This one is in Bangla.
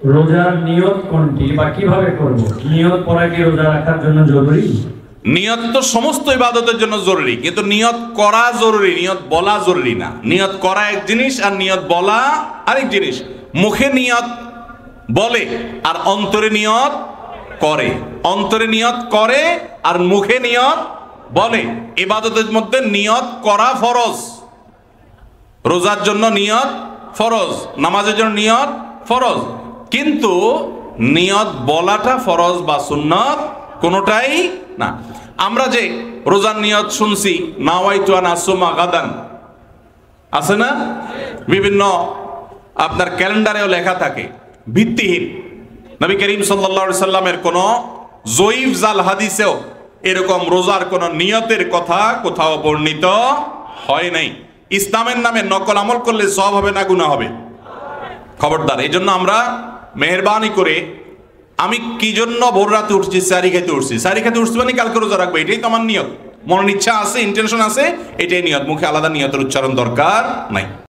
রোজার নিয়ত কোনটি বা কিভাবে করব? নিয়ত পড়া কি রোজা রাখার জন্য জরুরি? নিয়ত তো সমস্ত ইবাদতের জন্য জরুরি, কিন্তু নিয়ত করা জরুরি, নিয়ত বলা জরুরি না। নিয়ত করা এক জিনিস আর নিয়ত বলা আরেক জিনিস। মুখে নিয়ত বলে আর অন্তরে নিয়ত করে, অন্তরে নিয়ত করে আর মুখে নিয়ত বলে। ইবাদতের মধ্যে নিয়ত করা ফরজ, রোজার জন্য নিয়ত ফরজ, নামাজের জন্য নিয়ত ফরজ, কিন্তু নিয়ত বলাটা ফরজ বা সুন্নত কোনোটাই না। আমরা যে রোজার নিয়ত শুনছি, নাওয়াইতু আন আসুমা গাদান, আছে না? বিভিন্ন আপনার ক্যালেন্ডারেও লেখা থাকে, ভিত্তিহীন। নবী করিম সাল্লাল্লাহু আলাইহি সাল্লামের কোন জয়ীফ জাল হাদিসেও এরকম রোজার কোন নিয়তের কথা কোথাও বর্ণিত হয় নাই। ইসলামের নামে নকল আমল করলে সওয়াব হবে না গুনাহ হবে? খবরদার। এই জন্য আমরা মেহেরবানি করে, আমি কি জন্য ভোর রাতে উঠছি, সারি খেতে উঠছি, সারি খেতে উঠছি মানে কালকে রোজা রাখবো, এটাই তো আমার নিয়ত, মনের ইচ্ছা আছে, ইন্টেনশন আছে, এটাই নিয়ত। মুখে আলাদা নিয়তের উচ্চারণ দরকার নাই।